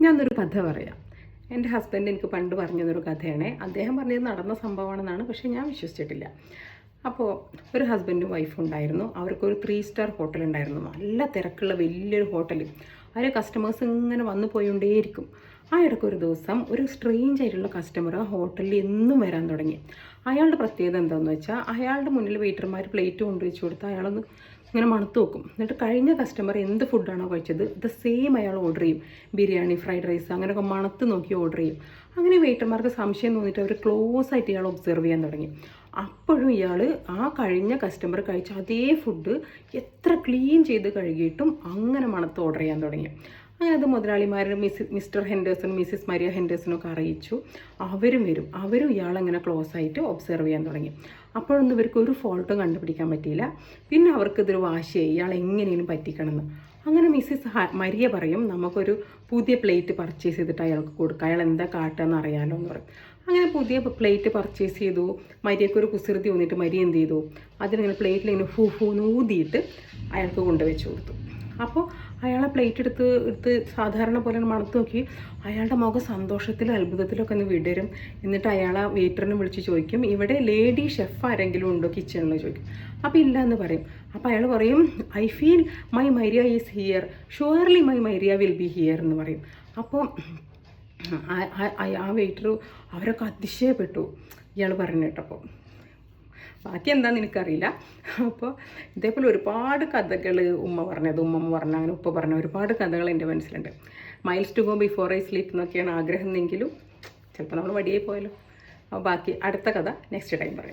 ഞാനൊരു കഥ പറയാം. എൻ്റെ ഹസ്ബൻഡ് എനിക്ക് പണ്ട് പറഞ്ഞതൊരു കഥയാണ്. അദ്ദേഹം പറഞ്ഞത് നടന്ന സംഭവമാണെന്നാണ്, പക്ഷേ ഞാൻ വിശ്വസിച്ചിട്ടില്ല. അപ്പോൾ ഒരു ഹസ്ബൻഡും വൈഫും ഉണ്ടായിരുന്നു. അവർക്കൊരു 3 സ്റ്റാർ ഹോട്ടൽ ഉണ്ടായിരുന്നു. നല്ല തിരക്കുള്ള വലിയൊരു ഹോട്ടൽ. അതിലെ കസ്റ്റമേഴ്സ് ഇങ്ങനെ വന്നു പോയിക്കൊണ്ടേയിരിക്കും. ആ ഇടയ്ക്കൊരു ദിവസം ഒരു സ്ട്രേഞ്ച് ആയിട്ടുള്ള കസ്റ്റമർ ആ ഹോട്ടലിൽ എന്നും വരാൻ തുടങ്ങി. അയാളുടെ പ്രത്യേകത എന്താണെന്ന് വെച്ചാൽ, അയാളുടെ മുന്നിൽ വെയിറ്റർമാർ പ്ലേറ്റ് കൊണ്ടുവച്ച് കൊടുത്താൽ അയാളൊന്ന് ഇങ്ങനെ മണത്ത് നോക്കും. എന്നിട്ട് കഴിഞ്ഞ കസ്റ്റമർ എന്ത് ഫുഡാണോ കഴിച്ചത് അത് സെയിം അയാൾ ഓർഡർ ചെയ്യും. ബിരിയാണി, ഫ്രൈഡ് റൈസ് അങ്ങനെയൊക്കെ മണത്ത് നോക്കി ഓർഡർ ചെയ്യും. അങ്ങനെ വെയിറ്റർമാർക്ക് സംശയം തോന്നിയിട്ട് അവർ ക്ലോസ് ആയിട്ട് ഇയാൾ ഒബ്സർവ് ചെയ്യാൻ തുടങ്ങി. അപ്പോഴും ഇയാൾ ആ കഴിഞ്ഞ കസ്റ്റമർ കഴിച്ച അതേ ഫുഡ് എത്ര ക്ലീൻ ചെയ്ത് കഴുകിയിട്ടും അങ്ങനെ മണത്ത് ഓർഡർ ചെയ്യാൻ തുടങ്ങി. അങ്ങനെ അത് മുതലാളിമാർ മിസ്റ്റർ ഹെൻഡേഴ്സണും മിസ്സിസ് മരിയ ഹെൻഡേഴ്സണും ഒക്കെ അറിയിച്ചു. അവരും വരും. അവരും ഇയാളങ്ങനെ ക്ലോസ് ആയിട്ട് ഒബ്സർവ് ചെയ്യാൻ തുടങ്ങി. അപ്പോഴൊന്നും ഇവർക്ക് ഒരു ഫോൾട്ടും കണ്ടുപിടിക്കാൻ പറ്റിയില്ല. പിന്നെ അവർക്കിതൊരു വാശിയായി, ഇയാൾ എങ്ങനെയും പറ്റിക്കണമെന്ന്. അങ്ങനെ മിസ്സിസ് മരിയ പറയും, നമുക്കൊരു പുതിയ പ്ലേറ്റ് പർച്ചേസ് ചെയ്തിട്ട് അയാൾക്ക് കൊടുക്കുക, അയാൾ എന്താ കാട്ടുകയെന്ന് അറിയാമല്ലോ എന്ന് പറയും. അങ്ങനെ പുതിയ പ്ലേറ്റ് പർച്ചേസ് ചെയ്തു. മരിയക്കൊരു കുസൃതി തോന്നിയിട്ട് മരിയ എന്ത് ചെയ്തു, അതിനിങ്ങനെ പ്ലേറ്റിലിങ്ങനെ ഫൂ ഊതിയിട്ട് അയാൾക്ക് കൊണ്ടുവച്ച് കൊടുത്തു. അപ്പോൾ അയാളെ പ്ലേറ്റ് എടുത്ത് സാധാരണ പോലെ മണത്ത് നോക്കി. അയാളുടെ മുഖം സന്തോഷത്തിലും അത്ഭുതത്തിലൊക്കെ ഒന്ന് വിടരും. എന്നിട്ട് അയാൾ ആ വെയിറ്ററിനെ വിളിച്ച് ചോദിക്കും, ഇവിടെ ലേഡി ഷെഫ് ആരെങ്കിലും ഉണ്ടോ കിച്ചണിൽ ചോദിക്കും. അപ്പോൾ ഇല്ല എന്ന് പറയും. അപ്പോൾ അയാൾ പറയും, I feel my Maria is here, surely my Maria will be here എന്ന് പറയും. അപ്പോൾ ആ വെയിറ്റർ അവരൊക്കെ അതിശയപ്പെട്ടു ഇയാൾ പറഞ്ഞു കേട്ടപ്പോൾ. ബാക്കി എന്താണെന്ന് എനിക്കറിയില്ല. അപ്പോൾ ഇതേപോലെ ഒരുപാട് കഥകൾ ഉമ്മ പറഞ്ഞ അങ്ങനെ ഉപ്പ പറഞ്ഞ ഒരുപാട് കഥകൾ എൻ്റെ മനസ്സിലുണ്ട്. Miles to go before I sleep എന്നൊക്കെയാണ് ആഗ്രഹം എന്നെങ്കിലും ചിലപ്പോൾ നമ്മൾ വടിയായി പോയാലോ. അപ്പോൾ ബാക്കി അടുത്ത കഥ നെക്സ്റ്റ് ടൈം പറയും.